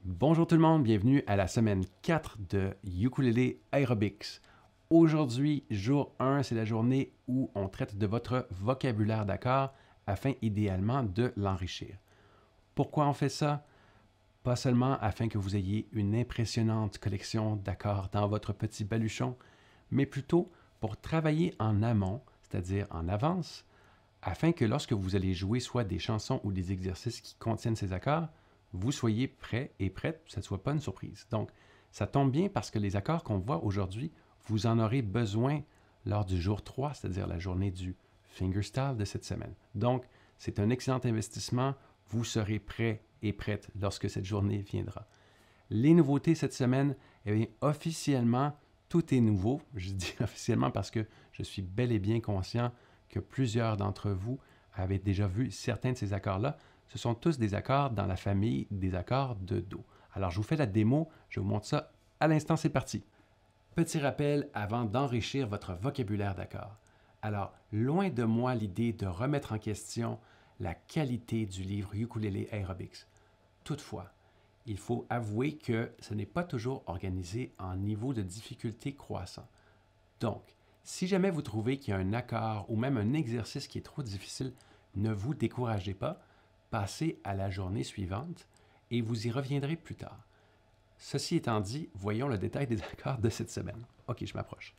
Bonjour tout le monde, bienvenue à la semaine 4 de Ukulele Aerobics. Aujourd'hui, jour 1, c'est la journée où on traite de votre vocabulaire d'accords afin idéalement de l'enrichir. Pourquoi on fait ça? Pas seulement afin que vous ayez une impressionnante collection d'accords dans votre petit baluchon, mais plutôt pour travailler en amont, c'est-à-dire en avance, afin que lorsque vous allez jouer soit des chansons ou des exercices qui contiennent ces accords, vous soyez prêt et prête, que ce ne soit pas une surprise. Donc, ça tombe bien parce que les accords qu'on voit aujourd'hui, vous en aurez besoin lors du jour 3, c'est-à-dire la journée du fingerstyle de cette semaine. Donc, c'est un excellent investissement. Vous serez prêt et prête lorsque cette journée viendra. Les nouveautés cette semaine, eh bien, officiellement, tout est nouveau. Je dis officiellement parce que je suis bel et bien conscient que plusieurs d'entre vous avaient déjà vu certains de ces accords-là. Ce sont tous des accords dans la famille des accords de Do. Alors, je vous fais la démo, je vous montre ça à l'instant, c'est parti. Petit rappel avant d'enrichir votre vocabulaire d'accords. Alors, loin de moi l'idée de remettre en question la qualité du livre Ukulele Aerobics. Toutefois, il faut avouer que ce n'est pas toujours organisé en niveau de difficulté croissant. Donc, si jamais vous trouvez qu'il y a un accord ou même un exercice qui est trop difficile, ne vous découragez pas, passez à la journée suivante et vous y reviendrez plus tard. Ceci étant dit, voyons le détail des accords de cette semaine. OK, je m'approche.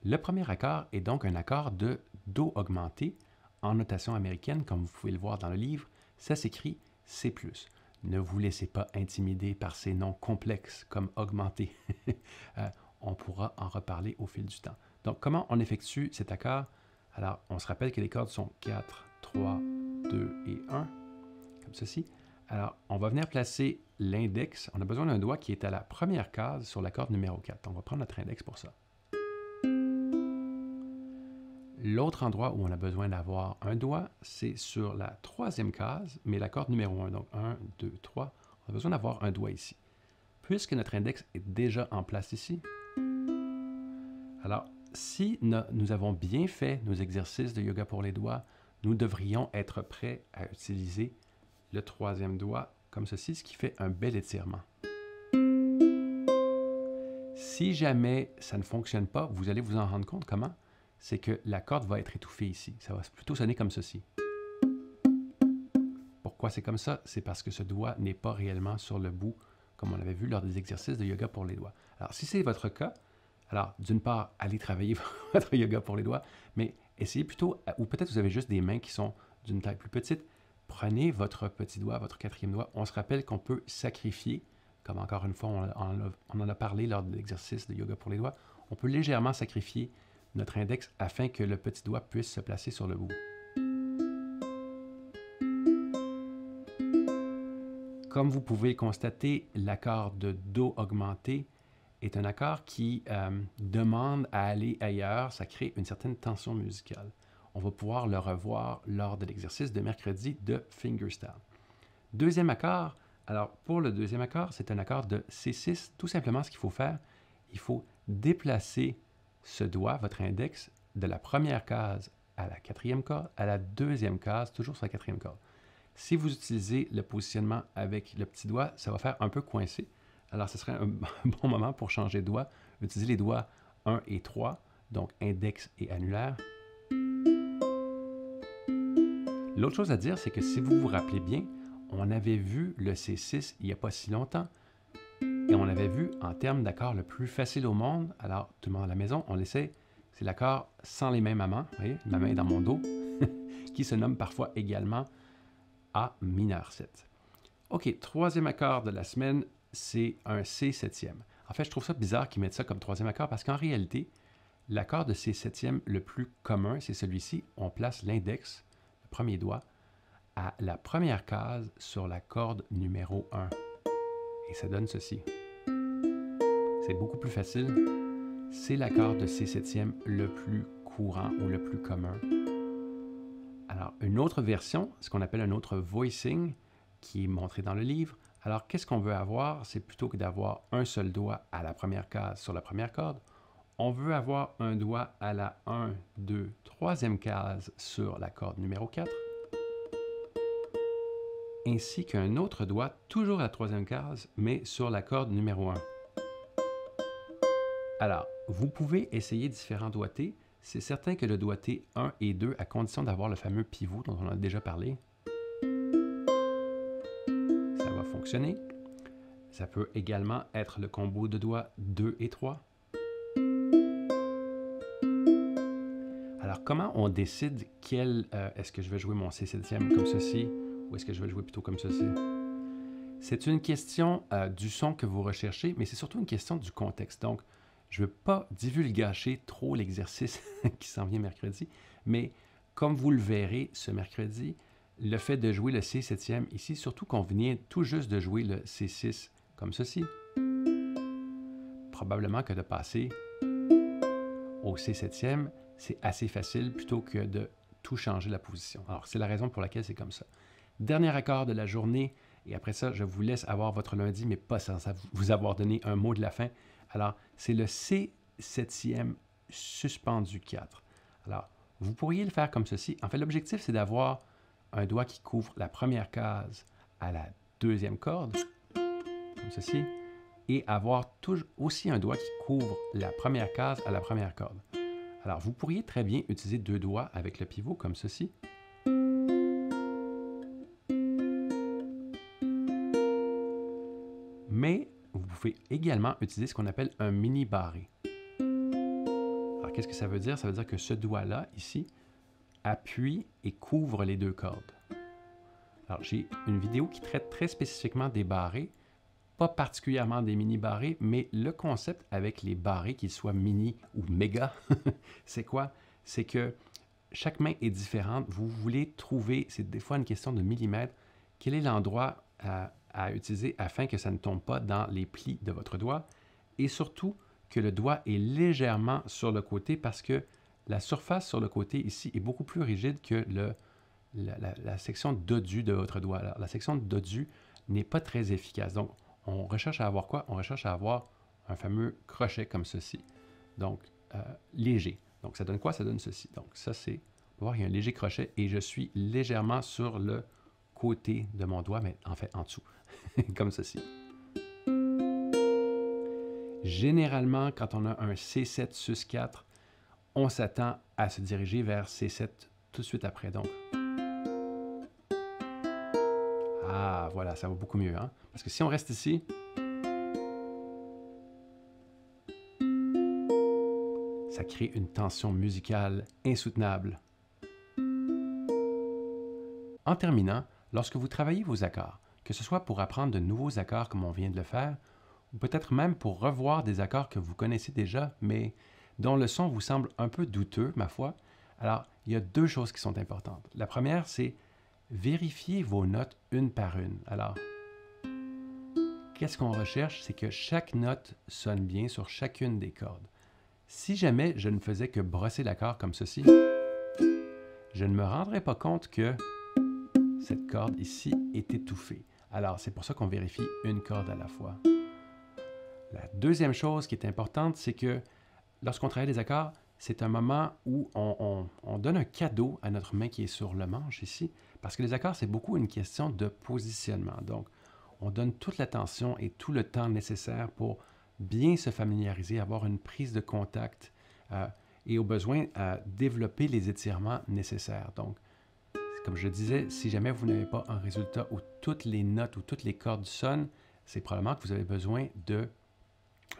Le premier accord est donc un accord de Do augmenté en notation américaine, comme vous pouvez le voir dans le livre. Ça s'écrit C+. Ne vous laissez pas intimider par ces noms complexes comme augmenté. On pourra en reparler au fil du temps. Donc, comment on effectue cet accord? Alors, on se rappelle que les cordes sont 4, 3, 2 et 1, comme ceci. Alors, on va venir placer l'index. On a besoin d'un doigt qui est à la première case sur la corde numéro 4. On va prendre notre index pour ça. L'autre endroit où on a besoin d'avoir un doigt, c'est sur la troisième case, mais la corde numéro 1. Donc 1, 2, 3. On a besoin d'avoir un doigt ici. Puisque notre index est déjà en place ici, alors si nous avons bien fait nos exercices de yoga pour les doigts, nous devrions être prêts à utiliser le troisième doigt comme ceci, ce qui fait un bel étirement. Si jamais ça ne fonctionne pas, vous allez vous en rendre compte comment? C'est que la corde va être étouffée ici. Ça va plutôt sonner comme ceci. Pourquoi c'est comme ça? C'est parce que ce doigt n'est pas réellement sur le bout, comme on l'avait vu lors des exercices de yoga pour les doigts. Alors, si c'est votre cas, alors d'une part, allez travailler votre yoga pour les doigts, mais essayez plutôt, ou peut-être vous avez juste des mains qui sont d'une taille plus petite, prenez votre petit doigt, votre quatrième doigt. On se rappelle qu'on peut sacrifier, comme encore une fois, on en a parlé lors de l'exercice de yoga pour les doigts, on peut légèrement sacrifier notre index afin que le petit doigt puisse se placer sur le bout. Comme vous pouvez le constater, l'accord de Do augmenté est un accord qui demande à aller ailleurs. Ça crée une certaine tension musicale. On va pouvoir le revoir lors de l'exercice de mercredi de fingerstyle. Deuxième accord, alors pour le deuxième accord, c'est un accord de C6. Tout simplement, ce qu'il faut faire, il faut déplacer ce doigt, votre index, de la première case à la quatrième corde, à la deuxième case, toujours sur la quatrième corde. Si vous utilisez le positionnement avec le petit doigt, ça va faire un peu coincé. Alors, ce serait un bon moment pour changer de doigt. Utilisez les doigts 1 et 3, donc index et annulaire. L'autre chose à dire, c'est que si vous vous rappelez bien, on avait vu le C6 il n'y a pas si longtemps. Et on l'avait vu en termes d'accord le plus facile au monde. Alors, tout le monde à la maison, on l'essaie. C'est l'accord sans les mains maman. Vous voyez, ma main est dans mon dos, qui se nomme parfois également A mineur 7. OK, troisième accord de la semaine, c'est un C septième. En fait, je trouve ça bizarre qu'ils mettent ça comme troisième accord parce qu'en réalité, l'accord de C septième le plus commun, c'est celui-ci. On place l'index, le premier doigt, à la première case sur la corde numéro 1. Et ça donne ceci. C'est beaucoup plus facile. C'est l'accord de C septième le plus courant ou le plus commun. Alors, une autre version, ce qu'on appelle un autre voicing, qui est montré dans le livre. Alors, qu'est-ce qu'on veut avoir? C'est plutôt que d'avoir un seul doigt à la première case sur la première corde, on veut avoir un doigt à la 1, 2, 3e case sur la corde numéro 4. ainsi qu'un autre doigt, toujours à la troisième case, mais sur la corde numéro 1. Alors, vous pouvez essayer différents doigtés. C'est certain que le doigté 1 et 2, à condition d'avoir le fameux pivot dont on a déjà parlé, ça va fonctionner. Ça peut également être le combo de doigts 2 et 3. Alors, comment on décide est-ce que je vais jouer mon C7e comme ceci ou est-ce que je vais le jouer plutôt comme ceci? C'est une question du son que vous recherchez, mais c'est surtout une question du contexte. Donc, je ne veux pas divulgacher trop l'exercice qui s'en vient mercredi, mais comme vous le verrez ce mercredi, le fait de jouer le C7e ici, surtout qu'on vient tout juste de jouer le C6 comme ceci, probablement que de passer au C7e, c'est assez facile plutôt que de tout changer la position. Alors, c'est la raison pour laquelle c'est comme ça. Dernier accord de la journée, et après ça, je vous laisse avoir votre lundi, mais pas sans vous avoir donné un mot de la fin. Alors, c'est le C7e suspendu 4. Alors, vous pourriez le faire comme ceci. En fait, l'objectif, c'est d'avoir un doigt qui couvre la première case à la deuxième corde, comme ceci, et avoir aussi un doigt qui couvre la première case à la première corde. Alors, vous pourriez très bien utiliser deux doigts avec le pivot comme ceci. Mais vous pouvez également utiliser ce qu'on appelle un mini barré. Alors, qu'est-ce que ça veut dire? Ça veut dire que ce doigt-là, ici, appuie et couvre les deux cordes. Alors, j'ai une vidéo qui traite très spécifiquement des barrés, pas particulièrement des mini barrés, mais le concept avec les barrés, qu'ils soient mini ou méga, c'est quoi? C'est que chaque main est différente. Vous voulez trouver, c'est des fois une question de millimètres, quel est l'endroit à utiliser afin que ça ne tombe pas dans les plis de votre doigt et surtout que le doigt est légèrement sur le côté parce que la surface sur le côté ici est beaucoup plus rigide que la section dodu de votre doigt. Alors, la section dodu n'est pas très efficace. Donc, on recherche à avoir quoi? On recherche à avoir un fameux crochet comme ceci. Donc, léger. Donc, ça donne quoi? Ça donne ceci. Donc, ça, c'est... On va voir, il y a un léger crochet et je suis légèrement sur le côté de mon doigt, mais en fait, en dessous. Comme ceci. Généralement, quand on a un C7 sus 4, on s'attend à se diriger vers C7 tout de suite après. Donc, ah, voilà, ça va beaucoup mieux. Hein? Parce que si on reste ici, ça crée une tension musicale insoutenable. En terminant, lorsque vous travaillez vos accords, que ce soit pour apprendre de nouveaux accords comme on vient de le faire, ou peut-être même pour revoir des accords que vous connaissez déjà, mais dont le son vous semble un peu douteux, ma foi, alors il y a deux choses qui sont importantes. La première, c'est vérifier vos notes une par une. Alors, qu'est-ce qu'on recherche? C'est que chaque note sonne bien sur chacune des cordes. Si jamais je ne faisais que brosser l'accord comme ceci, je ne me rendrais pas compte que cette corde ici est étouffée. Alors, c'est pour ça qu'on vérifie une corde à la fois. La deuxième chose qui est importante, c'est que lorsqu'on travaille les accords, c'est un moment où on donne un cadeau à notre main qui est sur le manche ici, parce que les accords, c'est beaucoup une question de positionnement. Donc, on donne toute l'attention et tout le temps nécessaire pour bien se familiariser, avoir une prise de contact et au besoin développer les étirements nécessaires. Donc, comme je disais, si jamais vous n'avez pas un résultat où toutes les notes ou toutes les cordes sonnent, c'est probablement que vous avez besoin de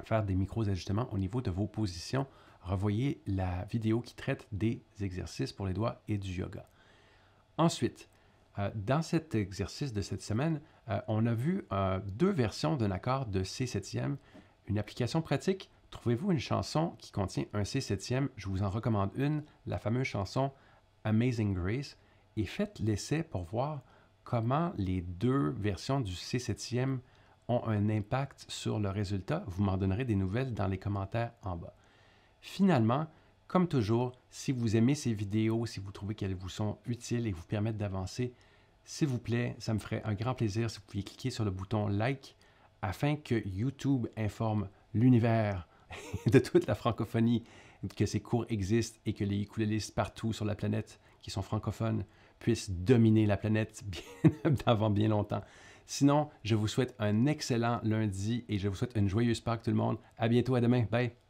faire des micro-ajustements au niveau de vos positions. Revoyez la vidéo qui traite des exercices pour les doigts et du yoga. Ensuite, dans cet exercice de cette semaine, on a vu deux versions d'un accord de C7e. Une application pratique, trouvez-vous une chanson qui contient un C7e, je vous en recommande une, la fameuse chanson Amazing Grace, et faites l'essai pour voir comment les deux versions du C7e ont un impact sur le résultat. Vous m'en donnerez des nouvelles dans les commentaires en bas. Finalement, comme toujours, si vous aimez ces vidéos, si vous trouvez qu'elles vous sont utiles et vous permettent d'avancer, s'il vous plaît, ça me ferait un grand plaisir si vous pouviez cliquer sur le bouton like afin que YouTube informe l'univers de toute la francophonie, que ces cours existent et que les ukulélistes partout sur la planète qui sont francophones puisse dominer la planète avant bien longtemps. Sinon, je vous souhaite un excellent lundi et je vous souhaite une joyeuse Pâques tout le monde. À bientôt, à demain. Bye!